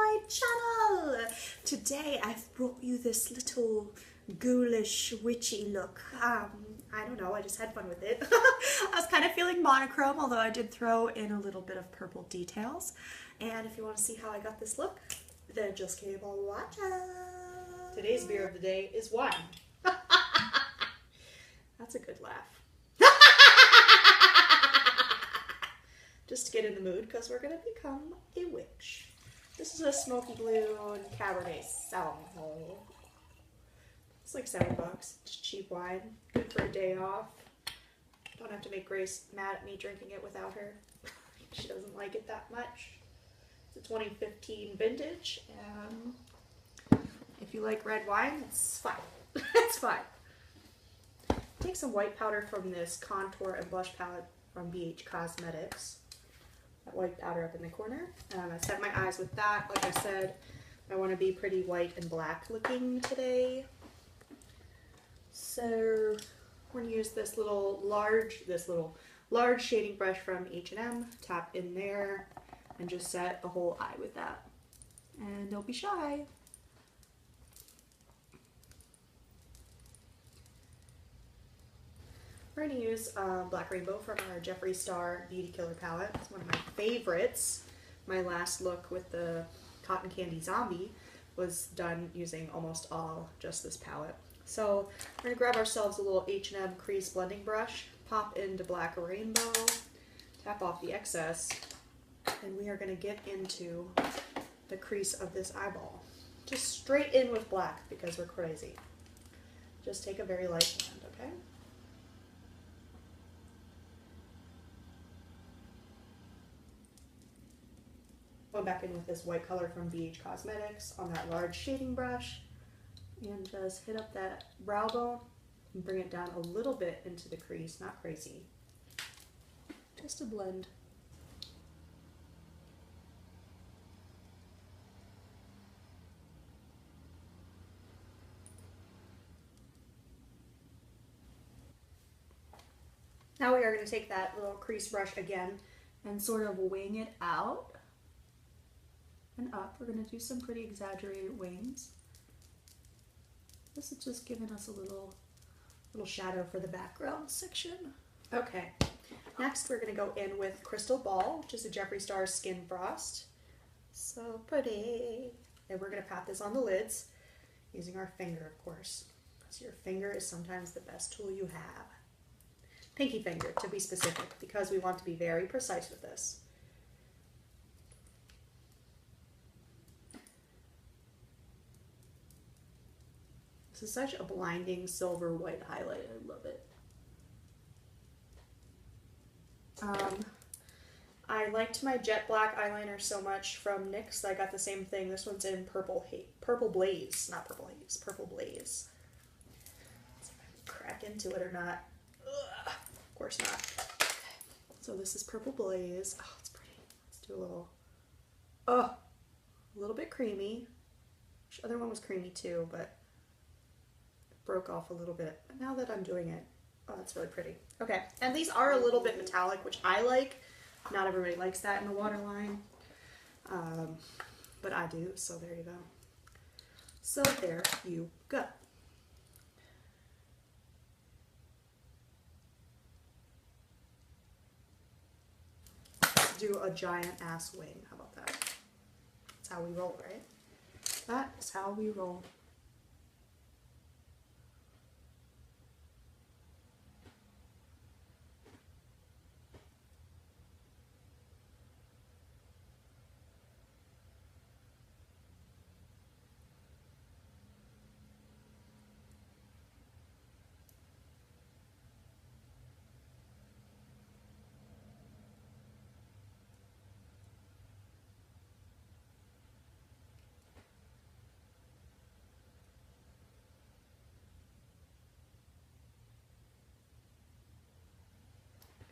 my channel. Today I've brought you this little ghoulish witchy look. I don't know, I just had fun with it. I was kind of feeling monochrome, although I did throw in a little bit of purple details. And if you want to see how I got this look, then just keep on watching. Today's beer of the day is wine. That's a good laugh. Just to get in the mood, because we're going to become a witch. This is a smoky blue and Cabernet Sauvignon. It's like $7. It's cheap wine. Good for a day off. Don't have to make Grace mad at me drinking it without her. She doesn't like it that much. It's a 2015 vintage, and if you like red wine, it's fine. It's fine. Take some white powder from this contour and blush palette from BH Cosmetics. That white powder up in the corner. I set my eyes with that. Like I said, I want to be pretty white and black looking today. So we're going to use this large shading brush from H&M. Tap in there and just set a whole eye with that. And don't be shy. We're going to use Black Rainbow from our Jeffree Star Beauty Killer palette. It's one of my favorites. My last look with the Cotton Candy Zombie was done using almost all just this palette. So we're going to grab ourselves a little H&M crease blending brush, pop into Black Rainbow, tap off the excess, and we are going to get into the crease of this eyeball. Just straight in with black because we're crazy. Just take a very light hand, okay? Go back in with this white color from BH Cosmetics on that large shading brush and just hit up that brow bone and bring it down a little bit into the crease, not crazy. Just a blend. Now we are going to take that little crease brush again and sort of wing it out and up. We're going to do some pretty exaggerated wings. This is just giving us a little shadow for the background section. Okay, next we're going to go in with Crystal Ball, which is a Jeffree Star Skin Frost. So pretty. And we're going to pat this on the lids using our finger, of course, because your finger is sometimes the best tool you have. Pinky finger, to be specific, because we want to be very precise with this. This is such a blinding silver white highlight. I love it. I liked my jet black eyeliner so much from NYX. I got the same thing. This one's in Purple Blaze. Not Purple Haze, Purple Blaze. Let's see if I can crack into it or not. Ugh, of course not. So this is Purple Blaze. Oh, it's pretty. Let's do a little bit creamy. The other one was creamy too, but broke off a little bit. But now that I'm doing it, oh, that's really pretty. Okay, and these are a little bit metallic, which I like. Not everybody likes that in the waterline, but I do, so there you go. So there you go. Let's do a giant ass wing. How about that? That's how we roll, right? That is how we roll.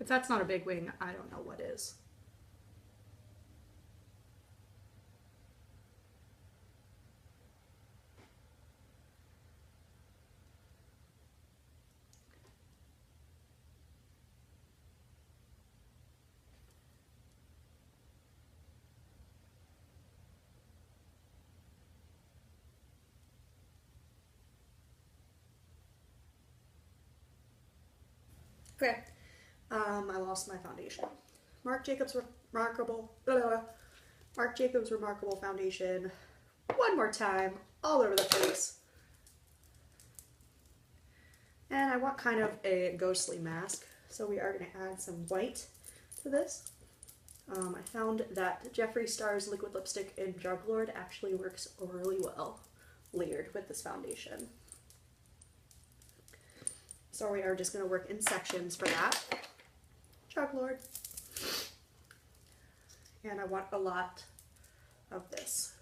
If that's not a big wing, I don't know what is. Okay. I lost my foundation. Marc Jacobs Remarkable Foundation. One more time, all over the face. And I want kind of a ghostly mask, so we are going to add some white to this. I found that Jeffree Star's liquid lipstick in Drug Lord actually works really well layered with this foundation. So we are just going to work in sections for that. Drug Lord. And I want a lot of this.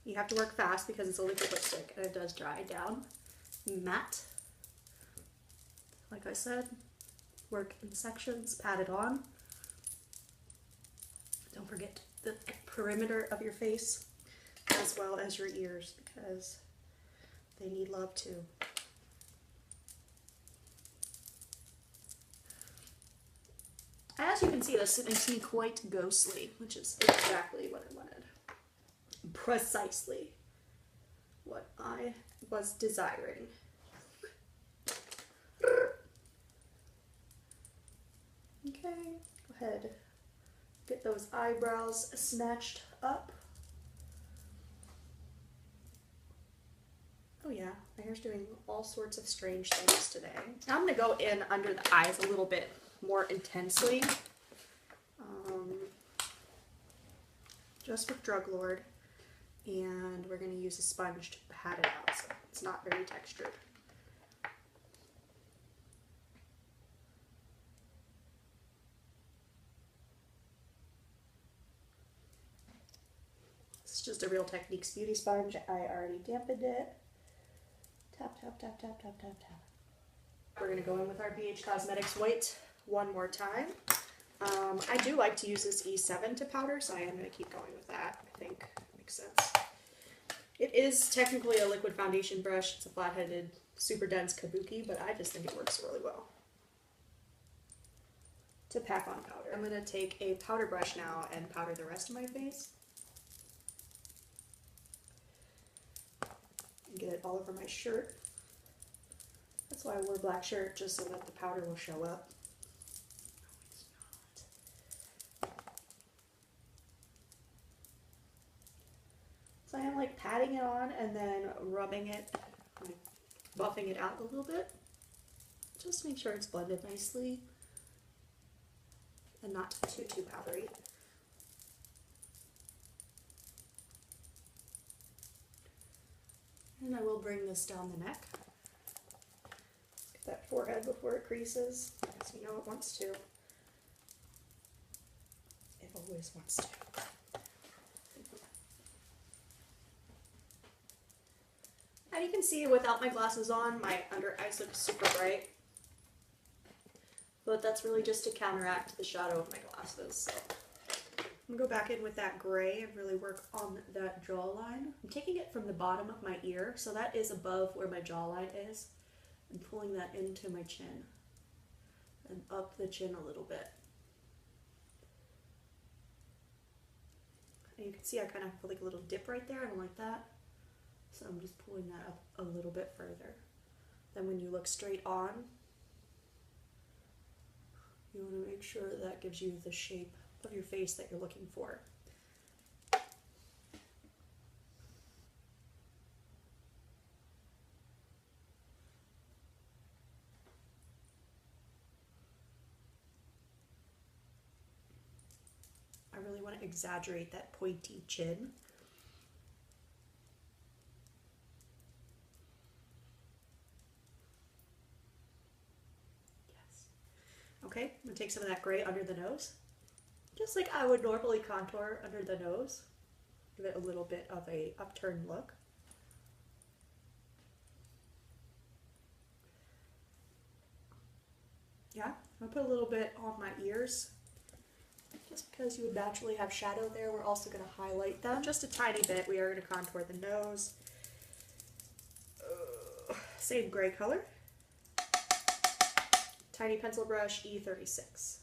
You have to work fast because it's a liquid lipstick and it does dry down. Matte. Like I said, work in sections, pat it on. Don't forget the perimeter of your face as well as your ears because they need love too. As you can see, this makes me quite ghostly, which is exactly what I wanted. Precisely what I was desiring. Okay, go ahead. Get those eyebrows snatched up. Oh yeah, my hair's doing all sorts of strange things today. Now I'm going to go in under the eyes a little bit more intensely. Just with Drug Lord. And we're going to use a sponge to pat it out so it's not very textured. It's just a Real Techniques beauty sponge. I already dampened it. Tap, tap, tap, tap, tap, tap, tap. We're going to go in with our BH Cosmetics white one more time. I do like to use this E7 to powder, so I am going to keep going with that. I think it makes sense. It is technically a liquid foundation brush. It's a flat-headed, super dense kabuki, but I just think it works really well to pack on powder. I'm going to take a powder brush now and powder the rest of my face. And get it all over my shirt. That's why I wore a black shirt, just so that the powder will show up. So I am like patting it on and then rubbing it, like buffing it out a little bit, just to make sure it's blended nicely and not too powdery. And I will bring this down the neck. Get that forehead before it creases, because you know it wants to. It always wants to. And you can see without my glasses on, my under eyes look super bright. But that's really just to counteract the shadow of my glasses. So I'm going to go back in with that gray and really work on that jawline. I'm taking it from the bottom of my ear, so that is above where my jawline is, and pulling that into my chin and up the chin a little bit. And you can see I kind of have like a little dip right there. I don't like that. So I'm just pulling that up a little bit further. Then when you look straight on, you want to make sure that gives you the shape of your face that you're looking for. I really want to exaggerate that pointy chin. Okay, I'm going to take some of that gray under the nose, just like I would normally contour under the nose. Give it a little bit of a upturned look. Yeah, I'll put a little bit on my ears, just because you would naturally have shadow there. We're also going to highlight them just a tiny bit. We are going to contour the nose. Same gray color. Tiny pencil brush, E36.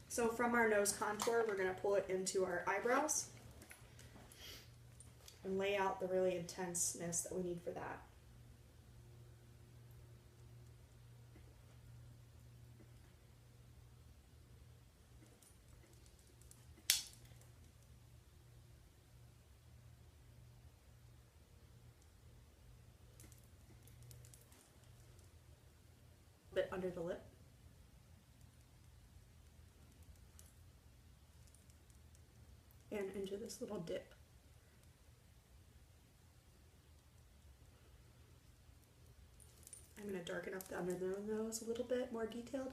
So from our nose contour, we're going to pull it into our eyebrows and lay out the really intenseness that we need for that. Bit under the lip. And into this little dip. I'm going to darken up the under the nose a little bit more detailed.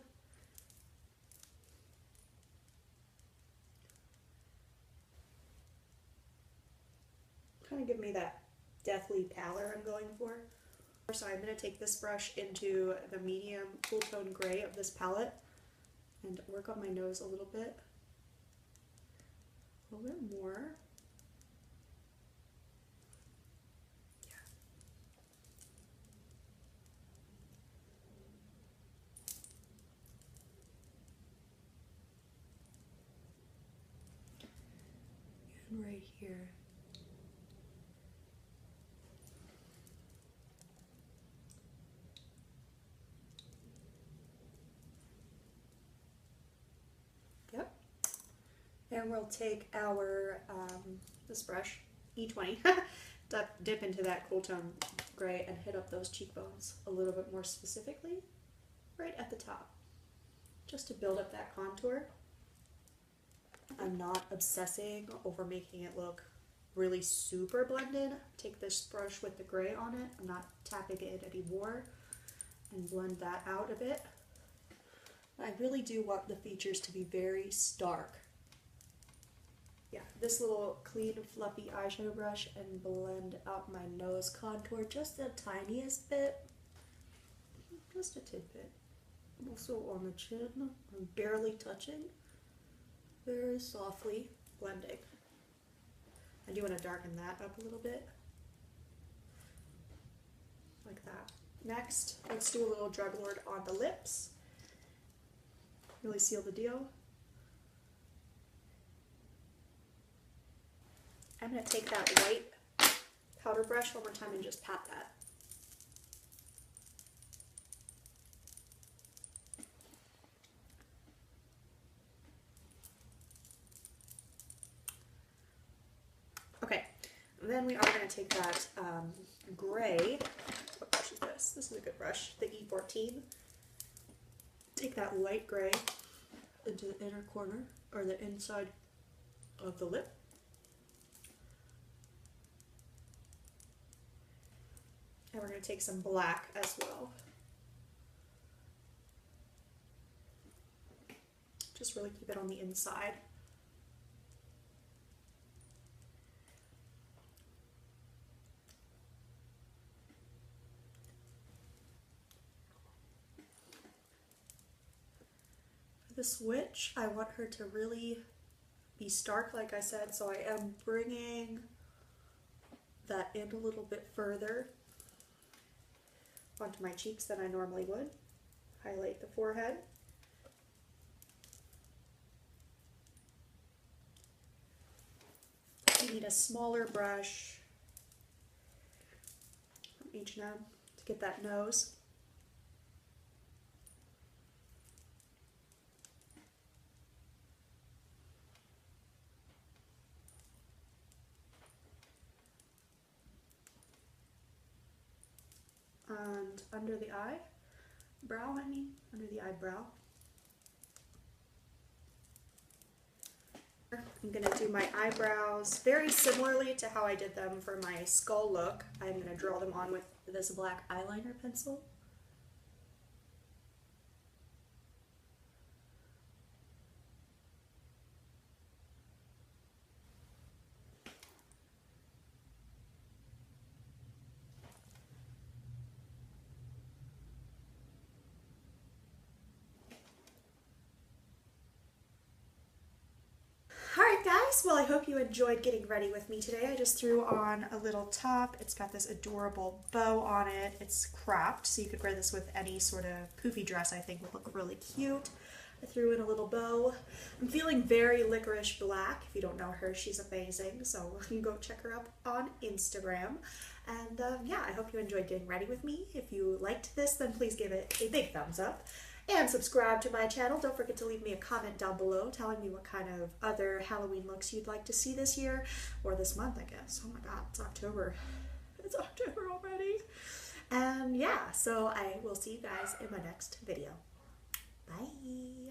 Kind of give me that deathly pallor I'm going for. So I'm going to take this brush into the medium cool tone gray of this palette and work on my nose a little bit more. Yeah. And right here. And we'll take our, this brush, E20, dip into that cool tone gray and hit up those cheekbones a little bit more specifically, right at the top, just to build up that contour. I'm not obsessing over making it look really super blended. Take this brush with the gray on it. I'm not tapping it anymore, and blend that out a bit. I really do want the features to be very stark. Yeah, this little clean, fluffy eyeshadow brush and blend out my nose contour just the tiniest bit. Just a tidbit. Also on the chin, I'm barely touching. Very softly blending. I do want to darken that up a little bit. Like that. Next, let's do a little Drug Lord on the lips. Really seal the deal. I'm going to take that white powder brush one more time and just pat that. Okay, and then we are going to take that gray, what brush is this? This is a good brush, the E14. Take that light gray into the inner corner, or the inside of the lip. And we're going to take some black as well. Just really keep it on the inside. For the switch, I want her to really be stark, like I said, so I am bringing that in a little bit further onto my cheeks than I normally would. Highlight the forehead. You need a smaller brush from H&M to get that nose. And under the eyebrow, under the eyebrow. I'm going to do my eyebrows very similarly to how I did them for my skull look. I'm going to draw them on with this black eyeliner pencil. Alright guys, well I hope you enjoyed getting ready with me today. I just threw on a little top. It's got this adorable bow on it. It's cropped, so you could wear this with any sort of poofy dress I think would look really cute. I threw in a little bow. I'm feeling very Licorice Black. If you don't know her, she's amazing, so you can go check her up on Instagram. And yeah, I hope you enjoyed getting ready with me. If you liked this, then please give it a big thumbs up. And subscribe to my channel. Don't forget to leave me a comment down below telling me what kind of other Halloween looks you'd like to see this year, or this month, I guess. Oh my god, it's October. It's October already. And yeah, so I will see you guys in my next video. Bye.